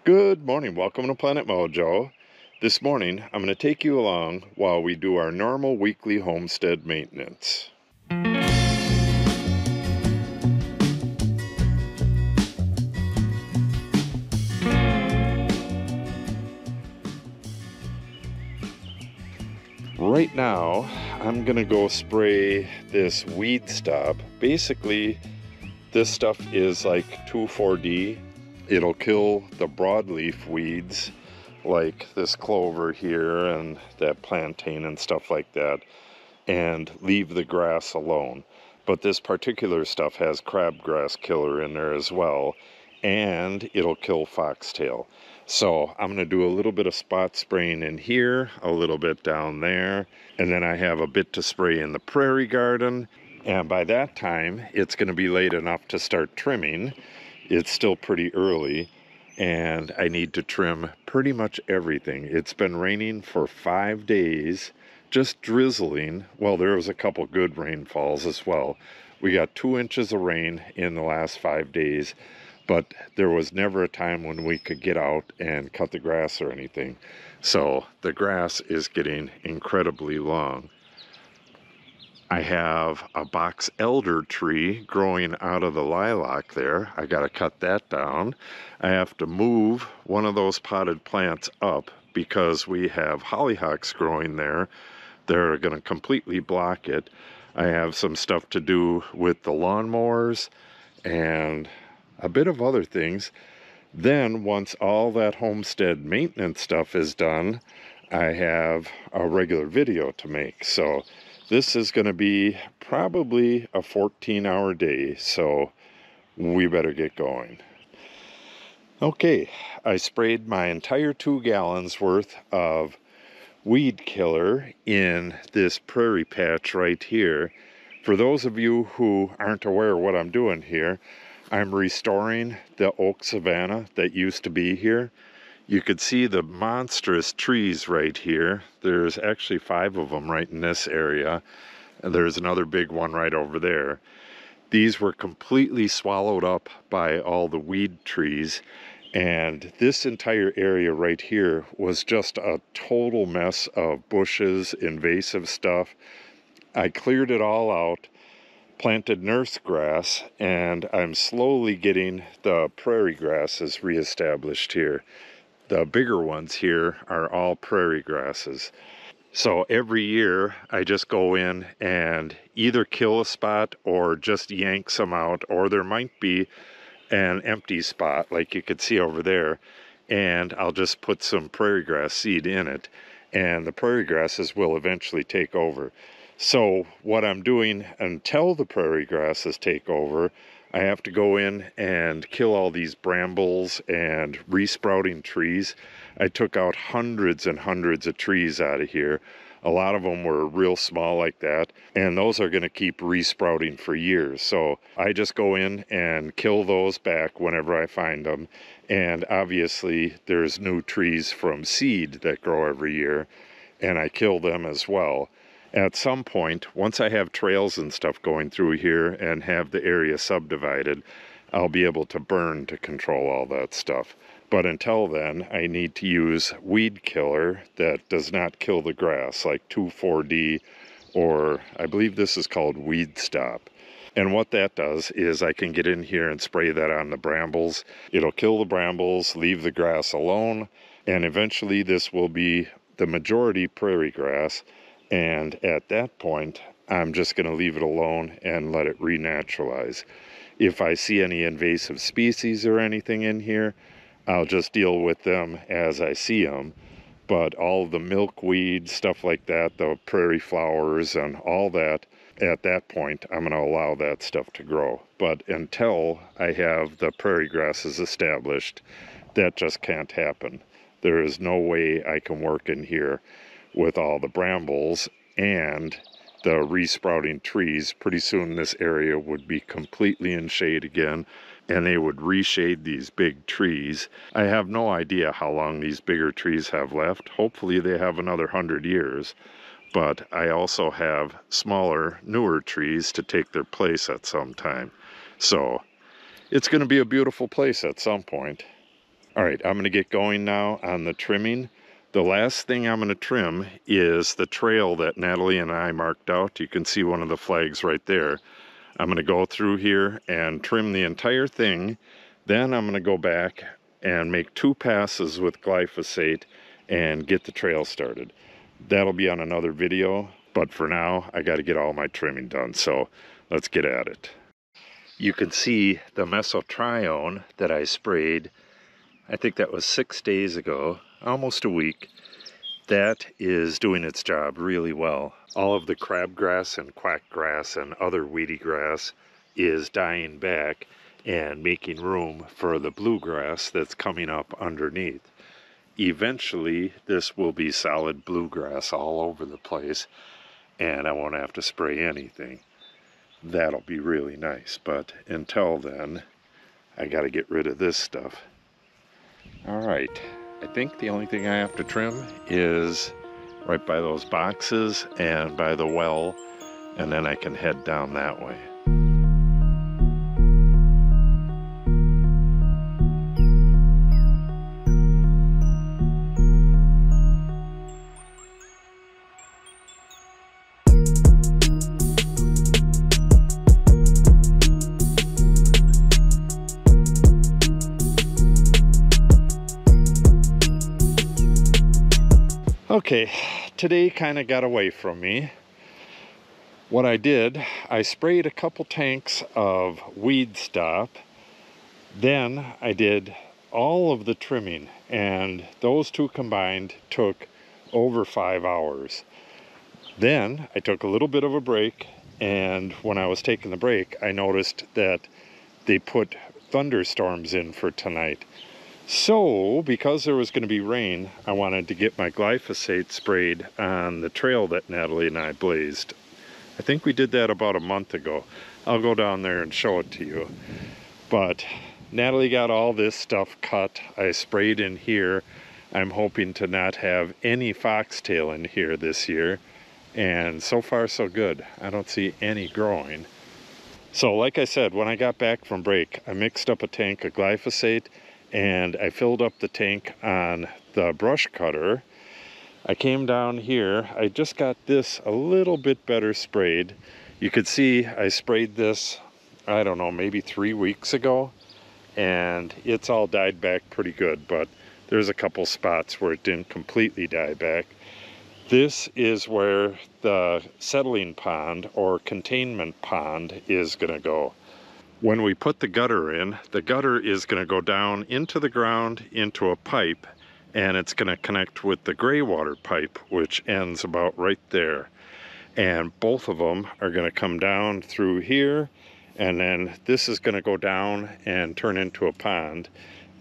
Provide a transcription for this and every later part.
Good morning, welcome to Planet Mojo. This morning I'm going to take you along while we do our normal weekly homestead maintenance. Right now I'm going to go spray this weed stop. Basically this stuff is like 2,4-D. It'll kill the broadleaf weeds like this clover here and that plantain and stuff like that, and leave the grass alone. But this particular stuff has crabgrass killer in there as well, and it'll kill foxtail. So I'm going to do a little bit of spot spraying in here, a little bit down there, and then I have a bit to spray in the prairie garden. And by that time it's going to be late enough to start trimming. It's still pretty early, and I need to trim pretty much everything. It's been raining for 5 days, just drizzling. Well, there was a couple good rainfalls as well. We got 2 inches of rain in the last 5 days, but there was never a time when we could get out and cut the grass or anything. So the grass is getting incredibly long. I have a box elder tree growing out of the lilac there. I got to cut that down. I have to move one of those potted plants up because we have hollyhocks growing there. They're going to completely block it. I have some stuff to do with the lawnmowers and a bit of other things. Then once all that homestead maintenance stuff is done, I have a regular video to make. So this is going to be probably a 14-hour day, so we better get going. Okay, I sprayed my entire 2 gallons worth of weed killer in this prairie patch right here. For those of you who aren't aware of what I'm doing here, I'm restoring the Oak Savanna that used to be here. You could see the monstrous trees right here. There's actually 5 of them right in this area. And there's another big one right over there. These were completely swallowed up by all the weed trees. And this entire area right here was just a total mess of bushes, invasive stuff. I cleared it all out, planted nurse grass, and I'm slowly getting the prairie grasses reestablished here. The bigger ones here are all prairie grasses. So every year I just go in and either kill a spot or just yank some out, or there might be an empty spot like you could see over there, and I'll just put some prairie grass seed in it, and the prairie grasses will eventually take over. So what I'm doing until the prairie grasses take over, I have to go in and kill all these brambles and resprouting trees. I took out hundreds and hundreds of trees out of here. A lot of them were real small like that, and those are going to keep resprouting for years. So I just go in and kill those back whenever I find them. And obviously there's new trees from seed that grow every year, and I kill them as well. At some point, once I have trails and stuff going through here and have the area subdivided, I'll be able to burn to control all that stuff. But until then, I need to use weed killer that does not kill the grass, like 2,4-D, or I believe this is called weed stop. And what that does is I can get in here and spray that on the brambles. It'll kill the brambles, leave the grass alone, and eventually this will be the majority prairie grass. And at that point, I'm just going to leave it alone and let it renaturalize. If I see any invasive species or anything in here, I'll just deal with them as I see them. But all the milkweed, stuff like that, the prairie flowers and all that, at that point, I'm going to allow that stuff to grow. But until I have the prairie grasses established, that just can't happen. There is no way I can work in here with all the brambles and the resprouting trees. Pretty soon this area would be completely in shade again, and they would reshade these big trees. I have no idea how long these bigger trees have left. Hopefully they have another 100 years, but I also have smaller, newer trees to take their place at some time. So it's going to be a beautiful place at some point. All right, I'm gonna get going now on the trimming. The last thing I'm gonna trim is the trail that Natalie and I marked out. You can see one of the flags right there. I'm gonna go through here and trim the entire thing. Then I'm gonna go back and make 2 passes with glyphosate and get the trail started. That'll be on another video, but for now, I gotta get all my trimming done, so let's get at it. You can see the mesotrione that I sprayed, I think that was 6 days ago, almost a week. That is doing its job really well. All of the crabgrass and quackgrass and other weedy grass is dying back and making room for the bluegrass that's coming up underneath. Eventually, this will be solid bluegrass all over the place, and I won't have to spray anything. That'll be really nice, but until then, I gotta get rid of this stuff. All right, I think the only thing I have to trim is right by those boxes and by the well, and then I can head down that way. Okay, today kind of got away from me. What I did, I sprayed a couple tanks of Weed Stop. Then I did all of the trimming, and those 2 combined took over 5 hours. Then I took a little bit of a break, and when I was taking the break, I noticed that they put thunderstorms in for tonight. So, because there was going to be rain, I wanted to get my glyphosate sprayed on the trail that Natalie and I blazed. I think we did that about a month ago. I'll go down there and show it to you. But Natalie got all this stuff cut. I sprayed in here. I'm hoping to not have any foxtail in here this year. And so far so good. I don't see any growing. So like I said, when I got back from break, I mixed up a tank of glyphosate and I filled up the tank on the brush cutter. I came down here. I just got this a little bit better sprayed. You could see I sprayed this, I don't know, maybe 3 weeks ago, and it's all died back pretty good, but there's a couple spots where it didn't completely die back. This is where the settling pond or containment pond is gonna go. When we put the gutter in, the gutter is going to go down into the ground into a pipe, and it's going to connect with the gray water pipe, which ends about right there. And both of them are going to come down through here, and then this is going to go down and turn into a pond,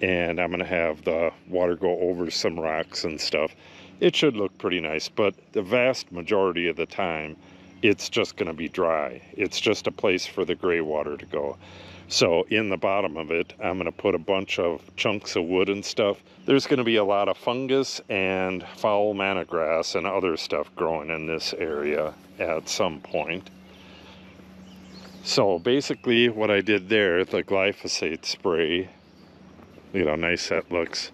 and I'm going to have the water go over some rocks and stuff. It should look pretty nice, but the vast majority of the time, it's just going to be dry. It's just a place for the gray water to go. So in the bottom of it, I'm going to put a bunch of chunks of wood and stuff. There's going to be a lot of fungus and foul manna grass and other stuff growing in this area at some point. So basically what I did there, the glyphosate spray, look how nice that looks.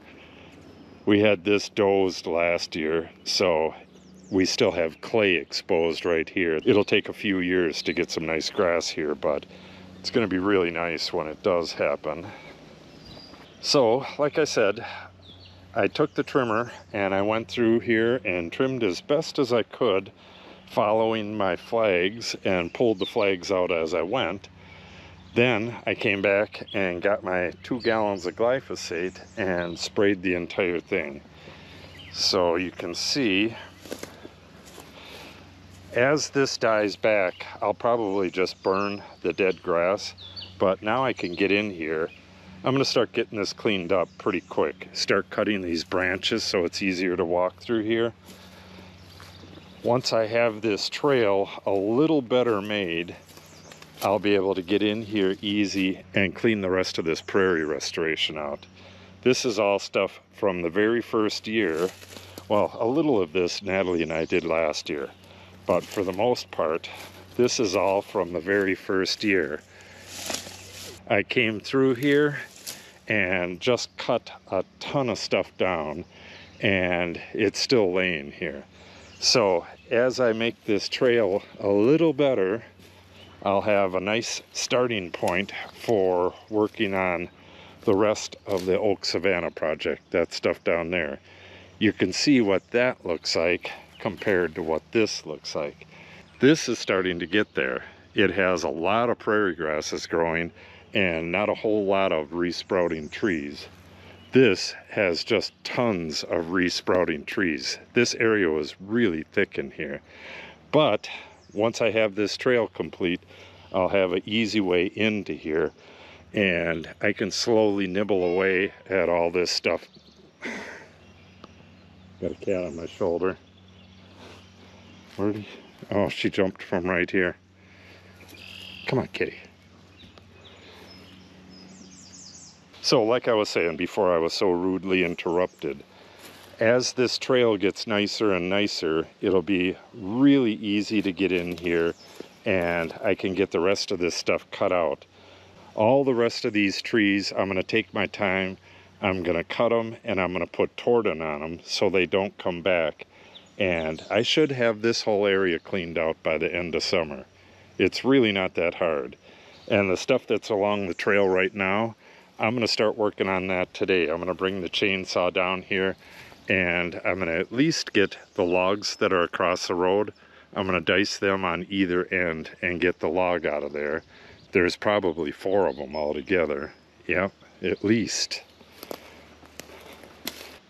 We had this dozed last year, so we still have clay exposed right here. It'll take a few years to get some nice grass here, but it's going to be really nice when it does happen. So, like I said, I took the trimmer and I went through here and trimmed as best as I could, following my flags, and pulled the flags out as I went. Then I came back and got my 2 gallons of glyphosate and sprayed the entire thing. So you can see, as this dies back, I'll probably just burn the dead grass, but now I can get in here. I'm going to start getting this cleaned up pretty quick. Start cutting these branches so it's easier to walk through here. Once I have this trail a little better made, I'll be able to get in here easy and clean the rest of this prairie restoration out. This is all stuff from the very first year. Well, a little of this Natalie and I did last year. But for the most part, this is all from the very first year. I came through here and just cut a ton of stuff down, and it's still laying here. So as I make this trail a little better, I'll have a nice starting point for working on the rest of the Oak Savanna project, that stuff down there. You can see what that looks like compared to what this looks like. This is starting to get there. It has a lot of prairie grasses growing and not a whole lot of resprouting trees. This has just tons of resprouting trees. This area was really thick in here. But once I have this trail complete, I'll have an easy way into here, and I can slowly nibble away at all this stuff. Got a cat on my shoulder. Where'd he? Oh, she jumped from right here. Come on, kitty. So like I was saying before I was so rudely interrupted, as this trail gets nicer and nicer, it'll be really easy to get in here, and I can get the rest of this stuff cut out. All the rest of these trees, I'm going to take my time, I'm going to cut them, and I'm going to put Torton on them so they don't come back. And I should have this whole area cleaned out by the end of summer. It's really not that hard. And the stuff that's along the trail right now, I'm going to start working on that today. I'm going to bring the chainsaw down here, and I'm going to at least get the logs that are across the road. I'm going to dice them on either end and get the log out of there. There's probably 4 of them altogether. Yep, at least.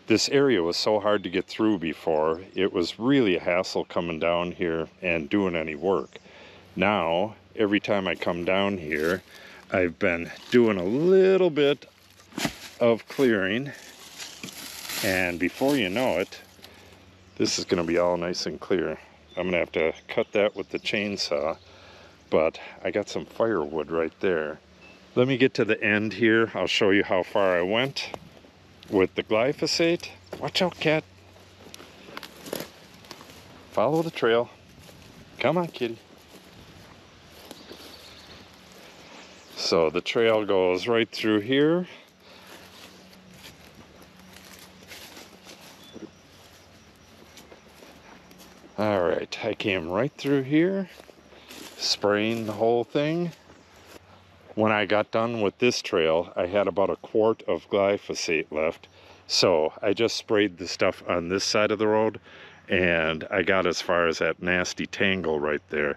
This area was so hard to get through before. It was really a hassle coming down here and doing any work. Now, every time I come down here, I've been doing a little bit of clearing, and before you know it, this is going to be all nice and clear. I'm going to have to cut that with the chainsaw, but I got some firewood right there. Let me get to the end here. I'll show you how far I went with the glyphosate. Watch out, cat. Follow the trail. Come on, kitty. So the trail goes right through here. All right, I came right through here, spraying the whole thing. When I got done with this trail, I had about a quart of glyphosate left. So I just sprayed the stuff on this side of the road, and I got as far as that nasty tangle right there,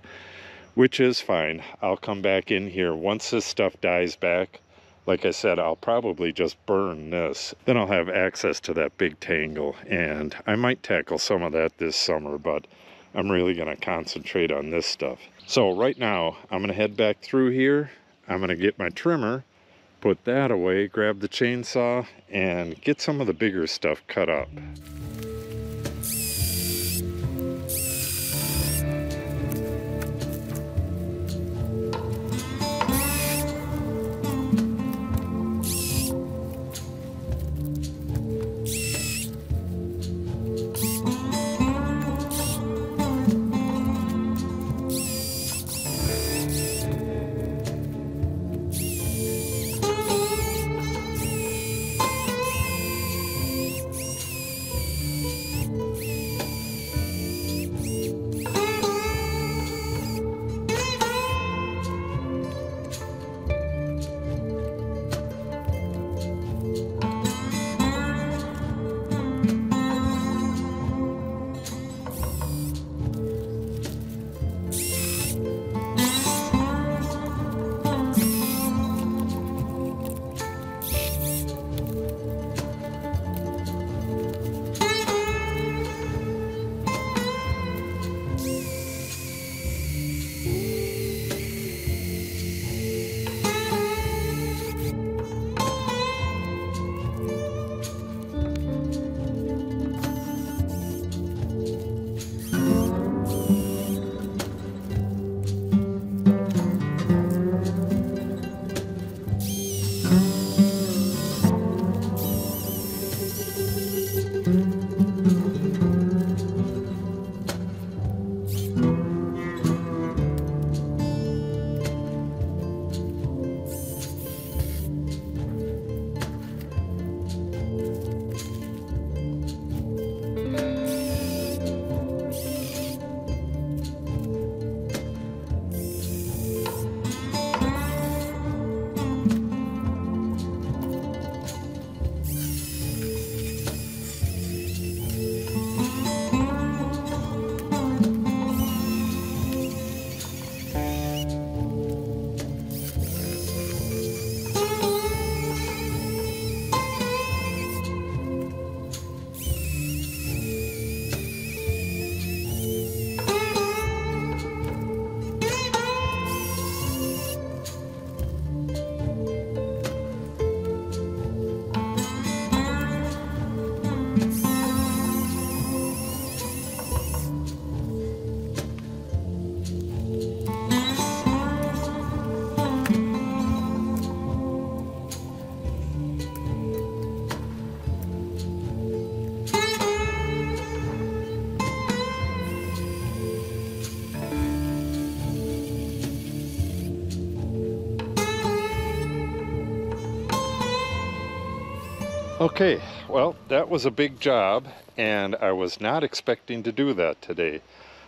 which is fine. I'll come back in here once this stuff dies back. Like I said, I'll probably just burn this. Then I'll have access to that big tangle, and I might tackle some of that this summer, but I'm really gonna concentrate on this stuff. So right now, I'm gonna head back through here. I'm gonna get my trimmer, put that away, grab the chainsaw, and get some of the bigger stuff cut up. Okay, well, that was a big job, and I was not expecting to do that today.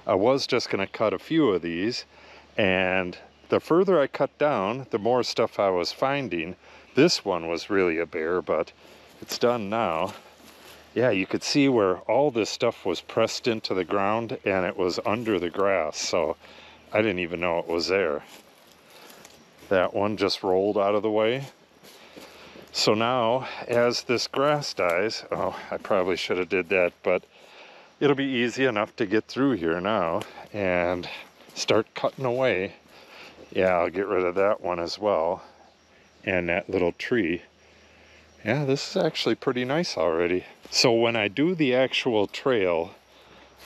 I was just going to cut a few of these, and the further I cut down, the more stuff I was finding. This one was really a bear, but it's done now. Yeah, you could see where all this stuff was pressed into the ground, and it was under the grass, so I didn't even know it was there. That one just rolled out of the way. So now, as this grass dies, oh, I probably should have did that, but it'll be easy enough to get through here now and start cutting away. Yeah, I'll get rid of that one as well. And that little tree. Yeah, this is actually pretty nice already. So when I do the actual trail,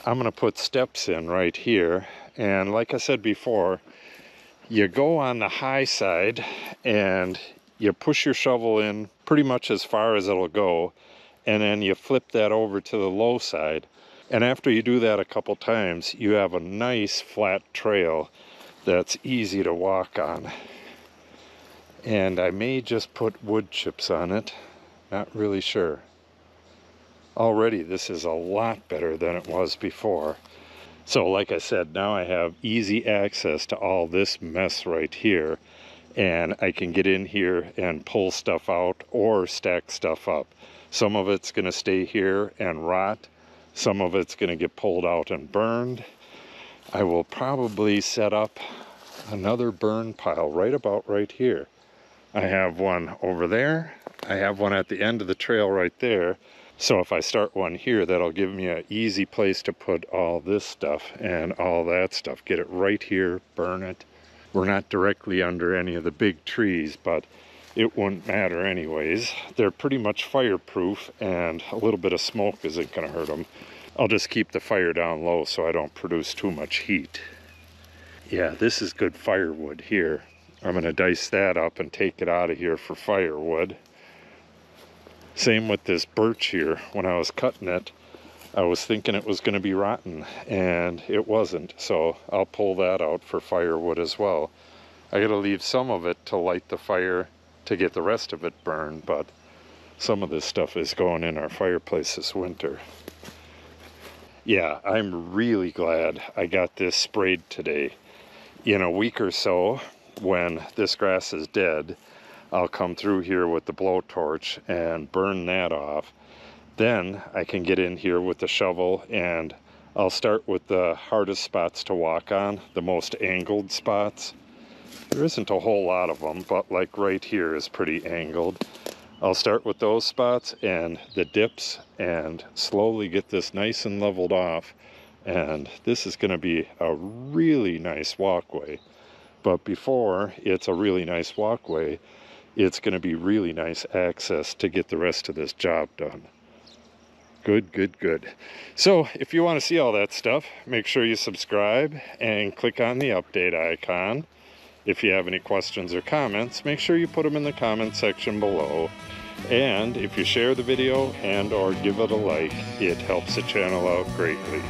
I'm gonna put steps in right here. And like I said before, you go on the high side and you push your shovel in pretty much as far as it'll go, and then you flip that over to the low side. And after you do that a couple times, you have a nice flat trail that's easy to walk on. And I may just put wood chips on it, not really sure. Already this is a lot better than it was before. So like I said, now I have easy access to all this mess right here. And I can get in here and pull stuff out or stack stuff up. Some of it's going to stay here and rot. Some of it's going to get pulled out and burned. I will probably set up another burn pile right about right here. I have one over there. I have one at the end of the trail right there. So if I start one here, that'll give me an easy place to put all this stuff and all that stuff. Get it right here, burn it. We're not directly under any of the big trees, but it wouldn't matter anyways. They're pretty much fireproof, and a little bit of smoke isn't going to hurt them. I'll just keep the fire down low so I don't produce too much heat. Yeah, this is good firewood here. I'm going to dice that up and take it out of here for firewood. Same with this birch here. When I was cutting it, I was thinking it was going to be rotten, and it wasn't, so I'll pull that out for firewood as well. I gotta leave some of it to light the fire to get the rest of it burned, but some of this stuff is going in our fireplace this winter. Yeah, I'm really glad I got this sprayed today. In a week or so, when this grass is dead, I'll come through here with the blowtorch and burn that off. Then I can get in here with the shovel, and I'll start with the hardest spots to walk on, the most angled spots. There isn't a whole lot of them, but like right here is pretty angled. I'll start with those spots and the dips and slowly get this nice and leveled off. And this is going to be a really nice walkway. But before it's a really nice walkway, it's going to be really nice access to get the rest of this job done. Good, good, good. So if you want to see all that stuff, make sure you subscribe and click on the update icon. If you have any questions or comments, make sure you put them in the comment section below. And if you share the video and or give it a like, it helps the channel out greatly.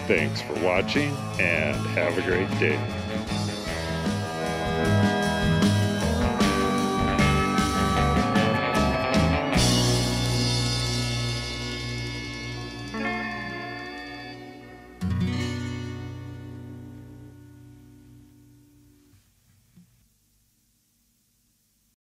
Thanks for watching and have a great day.